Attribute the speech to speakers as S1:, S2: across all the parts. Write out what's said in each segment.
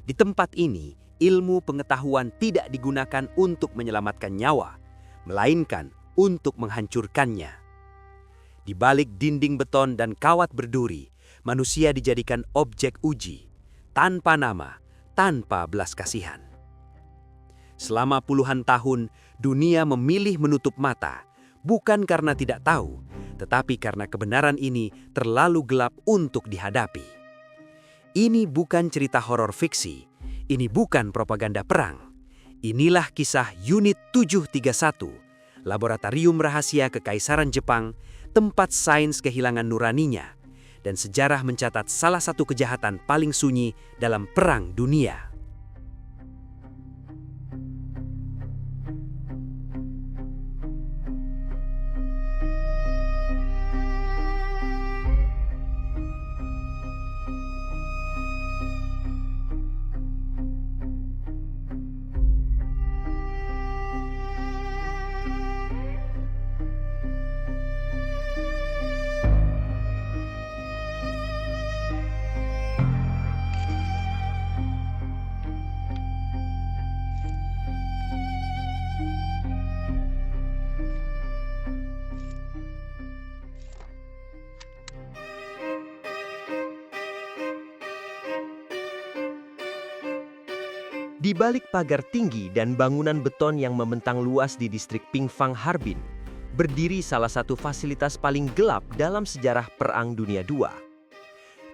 S1: Di tempat ini, ilmu pengetahuan tidak digunakan untuk menyelamatkan nyawa, melainkan untuk menghancurkannya. Di balik dinding beton dan kawat berduri, manusia dijadikan objek uji, tanpa nama, tanpa belas kasihan. Selama puluhan tahun, dunia memilih menutup mata, bukan karena tidak tahu, tetapi karena kebenaran ini terlalu gelap untuk dihadapi. Ini bukan cerita horor fiksi, ini bukan propaganda perang. Inilah kisah Unit 731, Laboratorium Rahasia Kekaisaran Jepang, tempat sains kehilangan nuraninya, dan sejarah mencatat salah satu kejahatan paling sunyi dalam Perang Dunia.
S2: Di balik pagar tinggi dan bangunan beton yang membentang luas di distrik Pingfang, Harbin, berdiri salah satu fasilitas paling gelap dalam sejarah Perang Dunia II.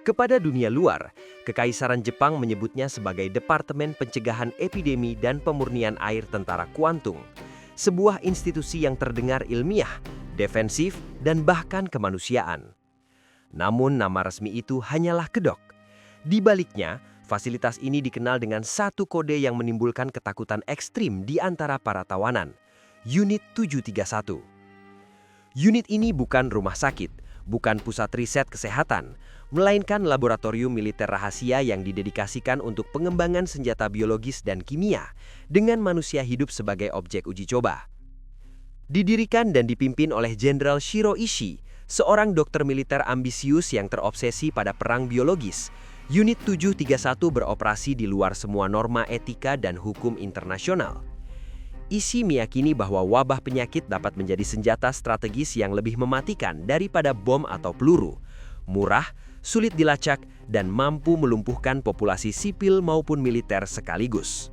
S2: Kepada dunia luar, Kekaisaran Jepang menyebutnya sebagai Departemen Pencegahan Epidemi dan Pemurnian Air Tentara Kuantung, sebuah institusi yang terdengar ilmiah, defensif, dan bahkan kemanusiaan. Namun nama resmi itu hanyalah kedok. Di baliknya, fasilitas ini dikenal dengan satu kode yang menimbulkan ketakutan ekstrim di antara para tawanan, Unit 731. Unit ini bukan rumah sakit, bukan pusat riset kesehatan, melainkan laboratorium militer rahasia yang didedikasikan untuk pengembangan senjata biologis dan kimia dengan manusia hidup sebagai objek uji coba. Didirikan dan dipimpin oleh Jenderal Shiro Ishii, seorang dokter militer ambisius yang terobsesi pada perang biologis, Unit 731 beroperasi di luar semua norma etika dan hukum internasional. Ishii meyakini bahwa wabah penyakit dapat menjadi senjata strategis yang lebih mematikan daripada bom atau peluru, murah, sulit dilacak, dan mampu melumpuhkan populasi sipil maupun militer sekaligus.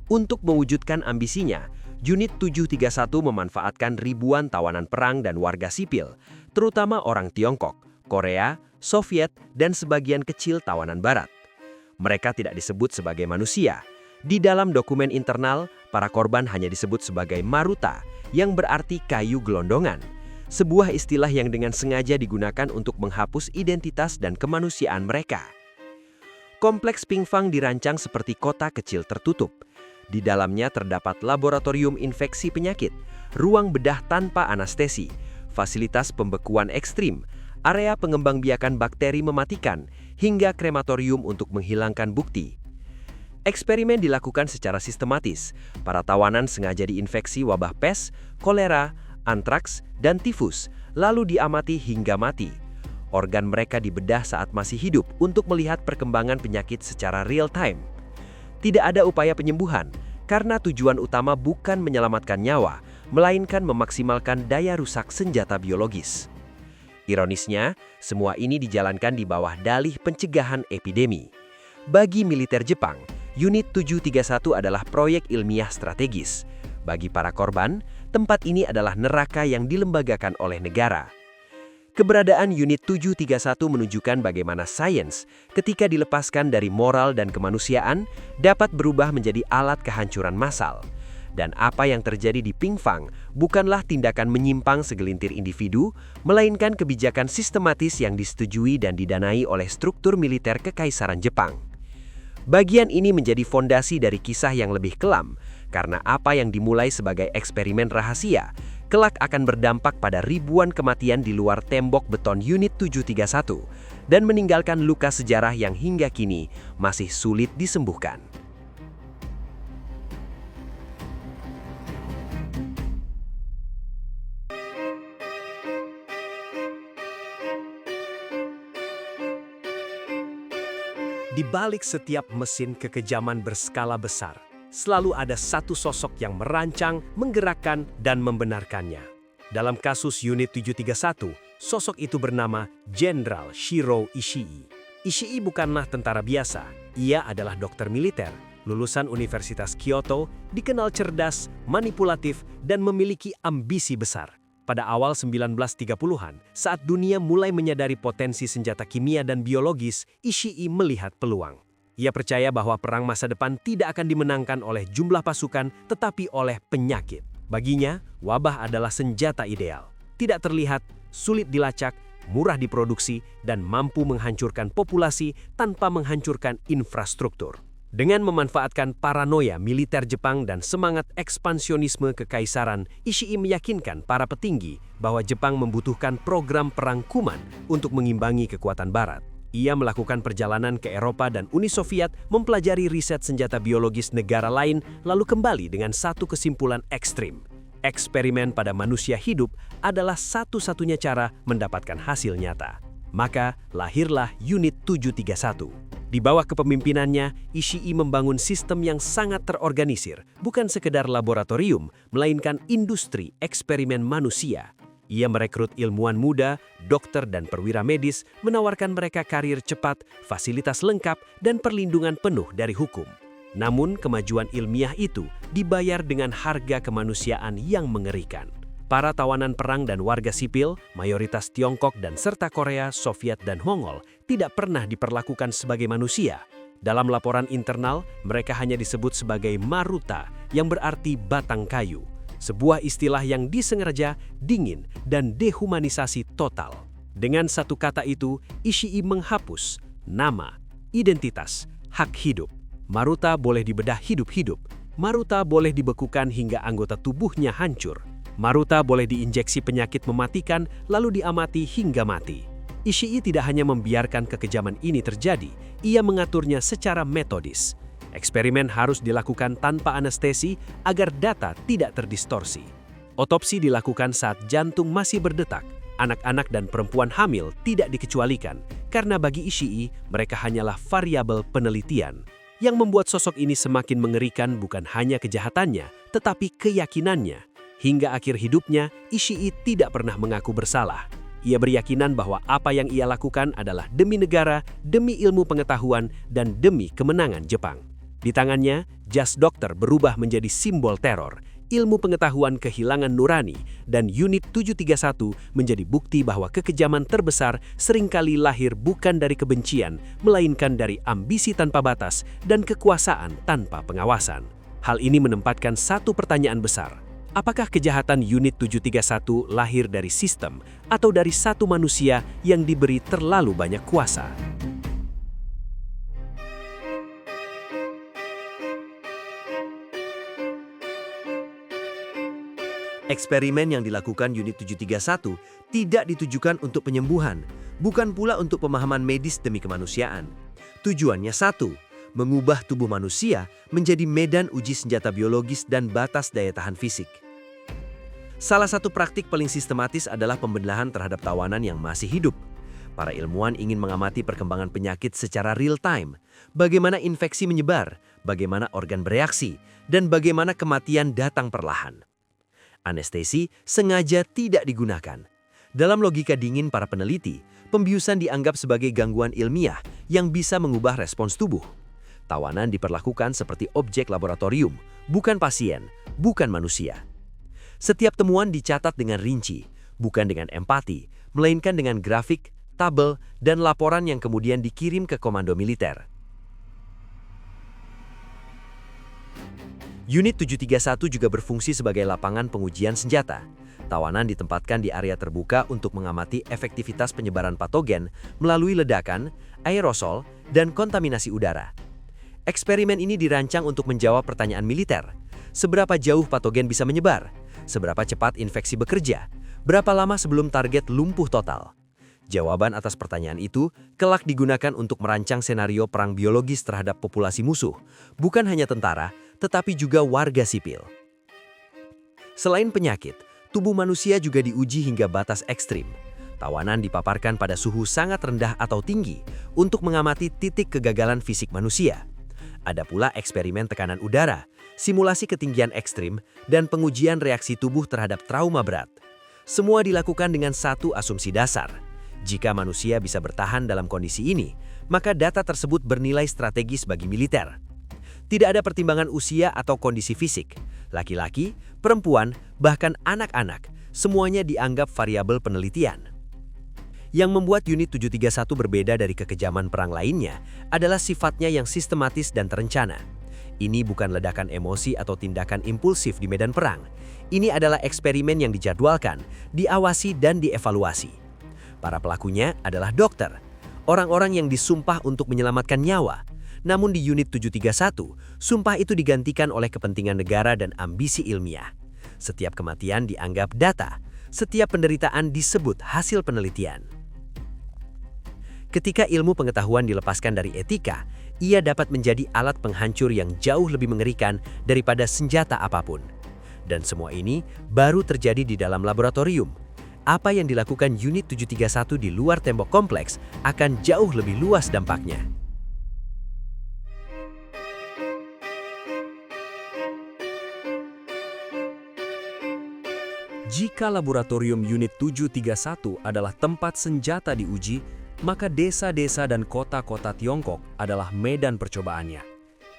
S2: Untuk mewujudkan ambisinya, Unit 731 memanfaatkan ribuan tawanan perang dan warga sipil, terutama orang Tiongkok, Korea, Soviet, dan sebagian kecil tawanan Barat. Mereka tidak disebut sebagai manusia. Di dalam dokumen internal, para korban hanya disebut sebagai maruta, yang berarti kayu gelondongan, sebuah istilah yang dengan sengaja digunakan untuk menghapus identitas dan kemanusiaan mereka. Kompleks Pingfang dirancang seperti kota kecil tertutup. Di dalamnya terdapat laboratorium infeksi penyakit, ruang bedah tanpa anestesi, fasilitas pembekuan ekstrim, area pengembangbiakan bakteri mematikan, hingga krematorium untuk menghilangkan bukti. Eksperimen dilakukan secara sistematis. Para tawanan sengaja diinfeksi wabah pes, kolera, antraks, dan tifus, lalu diamati hingga mati. Organ mereka dibedah saat masih hidup untuk melihat perkembangan penyakit secara real time. Tidak ada upaya penyembuhan, karena tujuan utama bukan menyelamatkan nyawa, melainkan memaksimalkan daya rusak senjata biologis. Ironisnya, semua ini dijalankan di bawah dalih pencegahan epidemi. Bagi militer Jepang, Unit 731 adalah proyek ilmiah strategis. Bagi para korban, tempat ini adalah neraka yang dilembagakan oleh negara. Keberadaan Unit 731 menunjukkan bagaimana sains, ketika dilepaskan dari moral dan kemanusiaan, dapat berubah menjadi alat kehancuran massal. Dan apa yang terjadi di Pingfang bukanlah tindakan menyimpang segelintir individu, melainkan kebijakan sistematis yang disetujui dan didanai oleh struktur militer Kekaisaran Jepang. Bagian ini menjadi fondasi dari kisah yang lebih kelam, karena apa yang dimulai sebagai eksperimen rahasia, kelak akan berdampak pada ribuan kematian di luar tembok beton Unit 731 dan meninggalkan luka sejarah yang hingga kini masih sulit disembuhkan.
S3: Di balik setiap mesin kekejaman berskala besar, selalu ada satu sosok yang merancang, menggerakkan, dan membenarkannya. Dalam kasus Unit 731, sosok itu bernama Jenderal Shiro Ishii. Ishii bukanlah tentara biasa, ia adalah dokter militer, lulusan Universitas Kyoto, dikenal cerdas, manipulatif, dan memiliki ambisi besar. Pada awal 1930-an, saat dunia mulai menyadari potensi senjata kimia dan biologis, Ishii melihat peluang. Ia percaya bahwa perang masa depan tidak akan dimenangkan oleh jumlah pasukan, tetapi oleh penyakit. Baginya, wabah adalah senjata ideal. Tidak terlihat, sulit dilacak, murah diproduksi, dan mampu menghancurkan populasi tanpa menghancurkan infrastruktur. Dengan memanfaatkan paranoia militer Jepang dan semangat ekspansionisme kekaisaran, Ishii meyakinkan para petinggi bahwa Jepang membutuhkan program perang kuman untuk mengimbangi kekuatan Barat. Ia melakukan perjalanan ke Eropa dan Uni Soviet mempelajari riset senjata biologis negara lain, lalu kembali dengan satu kesimpulan ekstrim. Eksperimen pada manusia hidup adalah satu-satunya cara mendapatkan hasil nyata. Maka lahirlah Unit 731. Di bawah kepemimpinannya, Ishii membangun sistem yang sangat terorganisir, bukan sekedar laboratorium, melainkan industri eksperimen manusia. Ia merekrut ilmuwan muda, dokter dan perwira medis, menawarkan mereka karir cepat, fasilitas lengkap, dan perlindungan penuh dari hukum. Namun, kemajuan ilmiah itu dibayar dengan harga kemanusiaan yang mengerikan. Para tawanan perang dan warga sipil, mayoritas Tiongkok dan serta Korea, Soviet dan Mongol, tidak pernah diperlakukan sebagai manusia. Dalam laporan internal, mereka hanya disebut sebagai maruta, yang berarti batang kayu. Sebuah istilah yang disengaja, dingin, dan dehumanisasi total. Dengan satu kata itu, Ishii menghapus nama, identitas, hak hidup. Maruta boleh dibedah hidup-hidup. Maruta boleh dibekukan hingga anggota tubuhnya hancur. Maruta boleh diinjeksi penyakit mematikan, lalu diamati hingga mati. Ishii tidak hanya membiarkan kekejaman ini terjadi, ia mengaturnya secara metodis. Eksperimen harus dilakukan tanpa anestesi agar data tidak terdistorsi. Otopsi dilakukan saat jantung masih berdetak. Anak-anak dan perempuan hamil tidak dikecualikan, karena bagi Ishii mereka hanyalah variabel penelitian. Yang membuat sosok ini semakin mengerikan bukan hanya kejahatannya, tetapi keyakinannya. Hingga akhir hidupnya, Ishii tidak pernah mengaku bersalah. Ia berkeyakinan bahwa apa yang ia lakukan adalah demi negara, demi ilmu pengetahuan, dan demi kemenangan Jepang. Di tangannya, jas dokter berubah menjadi simbol teror, ilmu pengetahuan kehilangan nurani, dan Unit 731 menjadi bukti bahwa kekejaman terbesar seringkali lahir bukan dari kebencian, melainkan dari ambisi tanpa batas dan kekuasaan tanpa pengawasan. Hal ini menempatkan satu pertanyaan besar. Apakah kejahatan Unit 731 lahir dari sistem atau dari satu manusia yang diberi terlalu banyak kuasa?
S2: Eksperimen yang dilakukan Unit 731 tidak ditujukan untuk penyembuhan, bukan pula untuk pemahaman medis demi kemanusiaan. Tujuannya satu, mengubah tubuh manusia menjadi medan uji senjata biologis dan batas daya tahan fisik. Salah satu praktik paling sistematis adalah pembedahan terhadap tawanan yang masih hidup. Para ilmuwan ingin mengamati perkembangan penyakit secara real-time, bagaimana infeksi menyebar, bagaimana organ bereaksi, dan bagaimana kematian datang perlahan. Anestesi sengaja tidak digunakan. Dalam logika dingin para peneliti, pembiusan dianggap sebagai gangguan ilmiah yang bisa mengubah respons tubuh. Tawanan diperlakukan seperti objek laboratorium, bukan pasien, bukan manusia. Setiap temuan dicatat dengan rinci, bukan dengan empati, melainkan dengan grafik, tabel, dan laporan yang kemudian dikirim ke komando militer. Unit 731 juga berfungsi sebagai lapangan pengujian senjata. Tawanan ditempatkan di area terbuka untuk mengamati efektivitas penyebaran patogen melalui ledakan, aerosol, dan kontaminasi udara. Eksperimen ini dirancang untuk menjawab pertanyaan militer. Seberapa jauh patogen bisa menyebar? Seberapa cepat infeksi bekerja? Berapa lama sebelum target lumpuh total? Jawaban atas pertanyaan itu kelak digunakan untuk merancang senario perang biologis terhadap populasi musuh, bukan hanya tentara, tetapi juga warga sipil. Selain penyakit, tubuh manusia juga diuji hingga batas ekstrim.
S1: Tawanan dipaparkan pada suhu sangat rendah atau tinggi untuk mengamati titik kegagalan fisik manusia. Ada pula eksperimen tekanan udara, simulasi ketinggian ekstrim, dan pengujian reaksi tubuh terhadap trauma berat. Semua dilakukan dengan satu asumsi dasar. Jika manusia bisa bertahan dalam kondisi ini, maka data tersebut bernilai strategis bagi militer. Tidak ada pertimbangan usia atau kondisi fisik. Laki-laki, perempuan, bahkan anak-anak, semuanya dianggap variabel penelitian. Yang membuat Unit 731 berbeda dari kekejaman perang lainnya adalah sifatnya yang sistematis dan terencana. Ini bukan ledakan emosi atau tindakan impulsif di medan perang. Ini adalah eksperimen yang dijadwalkan, diawasi, dan dievaluasi. Para pelakunya adalah dokter, orang-orang yang disumpah untuk menyelamatkan nyawa. Namun di Unit 731, sumpah itu digantikan oleh kepentingan negara dan ambisi ilmiah. Setiap kematian dianggap data, setiap penderitaan disebut hasil penelitian. Ketika ilmu pengetahuan dilepaskan dari etika, ia dapat menjadi alat penghancur yang jauh lebih mengerikan daripada senjata apapun. Dan semua ini baru terjadi di dalam laboratorium. Apa yang dilakukan Unit 731 di luar tembok kompleks akan jauh lebih luas dampaknya.
S3: Jika laboratorium Unit 731 adalah tempat senjata diuji, maka desa-desa dan kota-kota Tiongkok adalah medan percobaannya.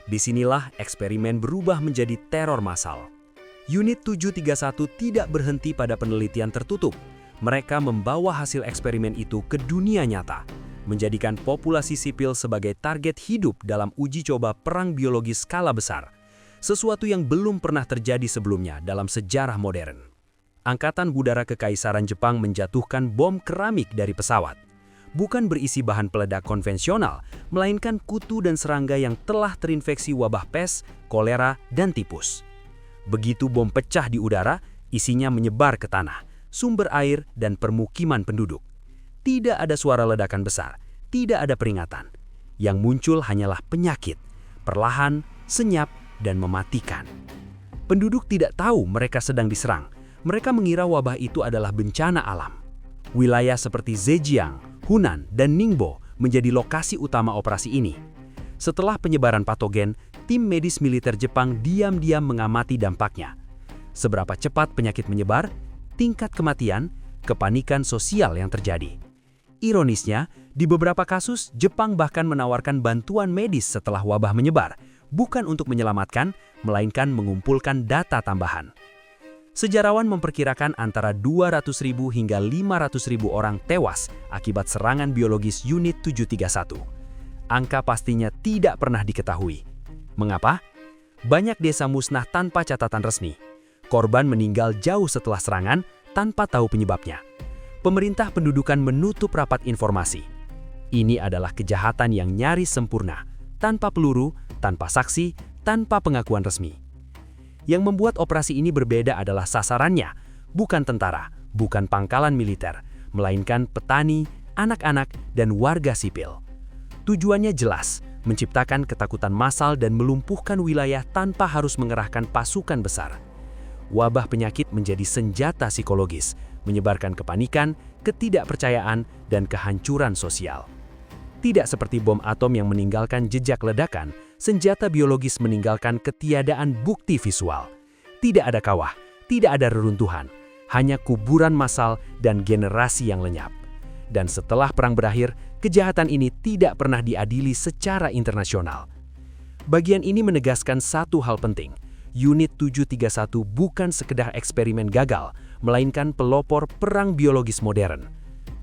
S3: Disinilah eksperimen berubah menjadi teror massal. Unit 731 tidak berhenti pada penelitian tertutup. Mereka membawa hasil eksperimen itu ke dunia nyata, menjadikan populasi sipil sebagai target hidup dalam uji coba perang biologis skala besar, sesuatu yang belum pernah terjadi sebelumnya dalam sejarah modern. Angkatan Udara Kekaisaran Jepang menjatuhkan bom keramik dari pesawat. Bukan berisi bahan peledak konvensional, melainkan kutu dan serangga yang telah terinfeksi wabah pes, kolera, dan tipus. Begitu bom pecah di udara, isinya menyebar ke tanah, sumber air, dan permukiman penduduk. Tidak ada suara ledakan besar, tidak ada peringatan. Yang muncul hanyalah penyakit, perlahan, senyap, dan mematikan. Penduduk tidak tahu mereka sedang diserang. Mereka mengira wabah itu adalah bencana alam. Wilayah seperti Zhejiang, Hunan, dan Ningbo menjadi lokasi utama operasi ini. Setelah penyebaran patogen, tim medis militer Jepang diam-diam mengamati dampaknya. Seberapa cepat penyakit menyebar, tingkat kematian, kepanikan sosial yang terjadi. Ironisnya, di beberapa kasus, Jepang bahkan menawarkan bantuan medis setelah wabah menyebar, bukan untuk menyelamatkan, melainkan mengumpulkan data tambahan. Sejarawan memperkirakan antara 200.000 hingga 500.000 orang tewas akibat serangan biologis Unit 731. Angka pastinya tidak pernah diketahui. Mengapa? Banyak desa musnah tanpa catatan resmi. Korban meninggal jauh setelah serangan tanpa tahu penyebabnya. Pemerintah pendudukan menutup rapat informasi. Ini adalah kejahatan yang nyaris sempurna, tanpa peluru, tanpa saksi, tanpa pengakuan resmi. Yang membuat operasi ini berbeda adalah sasarannya, bukan tentara, bukan pangkalan militer, melainkan petani, anak-anak, dan warga sipil. Tujuannya jelas, menciptakan ketakutan massal dan melumpuhkan wilayah tanpa harus mengerahkan pasukan besar. Wabah penyakit menjadi senjata psikologis, menyebarkan kepanikan, ketidakpercayaan, dan kehancuran sosial. Tidak seperti bom atom yang meninggalkan jejak ledakan, senjata biologis meninggalkan ketiadaan bukti visual. Tidak ada kawah, tidak ada reruntuhan, hanya kuburan massal dan generasi yang lenyap. Dan setelah perang berakhir, kejahatan ini tidak pernah diadili secara internasional. Bagian ini menegaskan satu hal penting. Unit 731 bukan sekedar eksperimen gagal, melainkan pelopor perang biologis modern.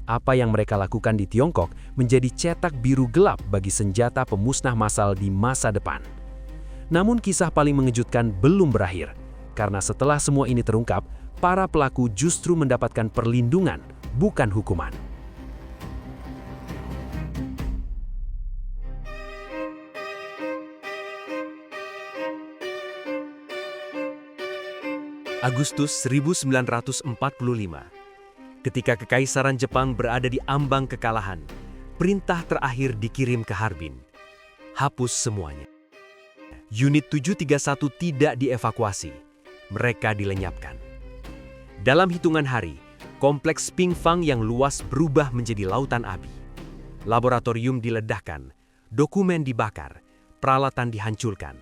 S3: Apa yang mereka lakukan di Tiongkok menjadi cetak biru gelap bagi senjata pemusnah massal di masa depan. Namun kisah paling mengejutkan belum berakhir, karena setelah semua ini terungkap, para pelaku justru mendapatkan perlindungan, bukan hukuman. Agustus 1945. Ketika Kekaisaran Jepang berada di ambang kekalahan, perintah terakhir dikirim ke Harbin. Hapus semuanya. Unit 731 tidak dievakuasi. Mereka dilenyapkan. Dalam hitungan hari, Kompleks Pingfang yang luas berubah menjadi lautan api. Laboratorium diledakkan, dokumen dibakar, peralatan dihancurkan.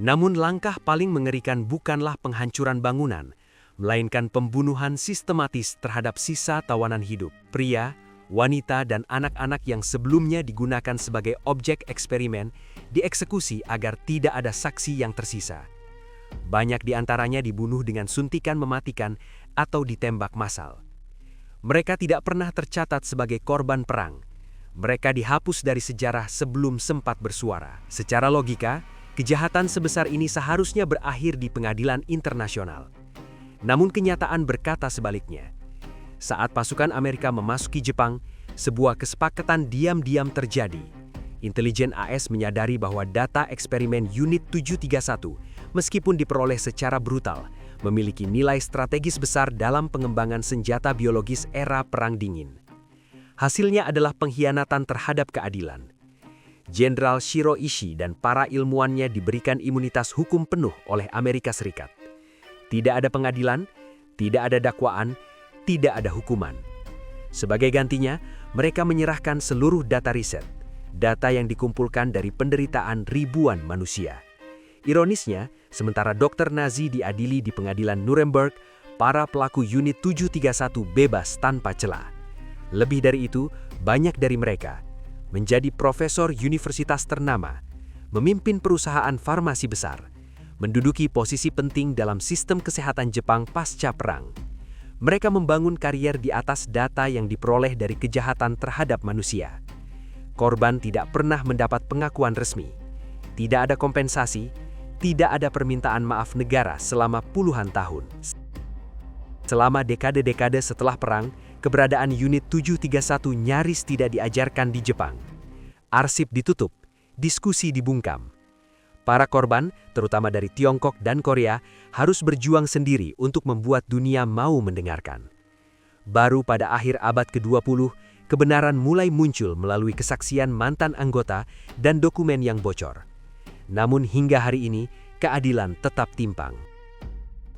S3: Namun langkah paling mengerikan bukanlah penghancuran bangunan, melainkan pembunuhan sistematis terhadap sisa tawanan hidup, pria, wanita, dan anak-anak yang sebelumnya digunakan sebagai objek eksperimen, dieksekusi agar tidak ada saksi yang tersisa. Banyak di antaranya dibunuh dengan suntikan mematikan atau ditembak massal. Mereka tidak pernah tercatat sebagai korban perang. Mereka dihapus dari sejarah sebelum sempat bersuara. Secara logika, kejahatan sebesar ini seharusnya berakhir di pengadilan internasional. Namun kenyataan berkata sebaliknya. Saat pasukan Amerika memasuki Jepang, sebuah kesepakatan diam-diam terjadi. Intelijen AS menyadari bahwa data eksperimen Unit 731, meskipun diperoleh secara brutal, memiliki nilai strategis besar dalam pengembangan senjata biologis era Perang Dingin. Hasilnya adalah pengkhianatan terhadap keadilan. Jenderal Shiro Ishii dan para ilmuwannya diberikan imunitas hukum penuh oleh Amerika Serikat. Tidak ada pengadilan, tidak ada dakwaan, tidak ada hukuman. Sebagai gantinya, mereka menyerahkan seluruh data riset, data yang dikumpulkan dari penderitaan ribuan manusia. Ironisnya, sementara dokter Nazi diadili di pengadilan Nuremberg, para pelaku Unit 731 bebas tanpa celah. Lebih dari itu, banyak dari mereka menjadi profesor universitas ternama, memimpin perusahaan farmasi besar, menduduki posisi penting dalam sistem kesehatan Jepang pasca perang. Mereka membangun karier di atas data yang diperoleh dari kejahatan terhadap manusia. Korban tidak pernah mendapat pengakuan resmi. Tidak ada kompensasi, tidak ada permintaan maaf negara selama puluhan tahun. Selama dekade-dekade setelah perang, keberadaan Unit 731 nyaris tidak diajarkan di Jepang. Arsip ditutup, diskusi dibungkam. Para korban, terutama dari Tiongkok dan Korea, harus berjuang sendiri untuk membuat dunia mau mendengarkan. Baru pada akhir abad ke-20, kebenaran mulai muncul melalui kesaksian mantan anggota dan dokumen yang bocor. Namun hingga hari ini, keadilan tetap timpang.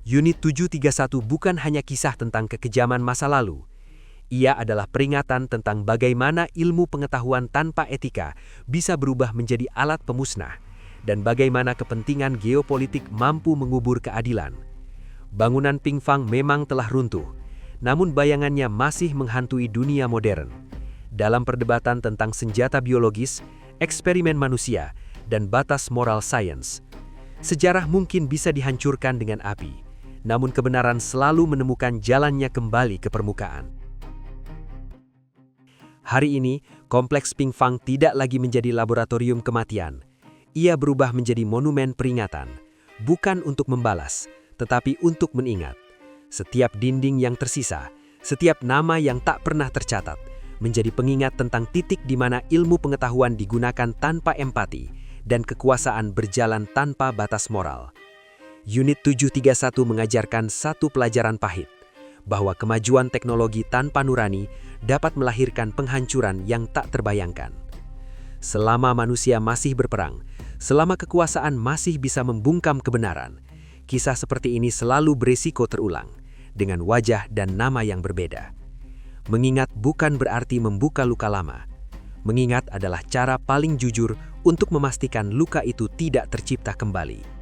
S3: Unit 731 bukan hanya kisah tentang kekejaman masa lalu. Ia adalah peringatan tentang bagaimana ilmu pengetahuan tanpa etika bisa berubah menjadi alat pemusnah, dan bagaimana kepentingan geopolitik mampu mengubur keadilan. Bangunan Pingfang memang telah runtuh, namun bayangannya masih menghantui dunia modern. Dalam perdebatan tentang senjata biologis, eksperimen manusia, dan batas moral sains, sejarah mungkin bisa dihancurkan dengan api, namun kebenaran selalu menemukan jalannya kembali ke permukaan. Hari ini, Kompleks Pingfang tidak lagi menjadi laboratorium kematian. Ia berubah menjadi monumen peringatan, bukan untuk membalas, tetapi untuk mengingat. Setiap dinding yang tersisa, setiap nama yang tak pernah tercatat, menjadi pengingat tentang titik di mana ilmu pengetahuan digunakan tanpa empati dan kekuasaan berjalan tanpa batas moral. Unit 731 mengajarkan satu pelajaran pahit, bahwa kemajuan teknologi tanpa nurani dapat melahirkan penghancuran yang tak terbayangkan. Selama manusia masih berperang, selama kekuasaan masih bisa membungkam kebenaran, kisah seperti ini selalu berisiko terulang, dengan wajah dan nama yang berbeda. Mengingat bukan berarti membuka luka lama. Mengingat adalah cara paling jujur untuk memastikan luka itu tidak tercipta kembali.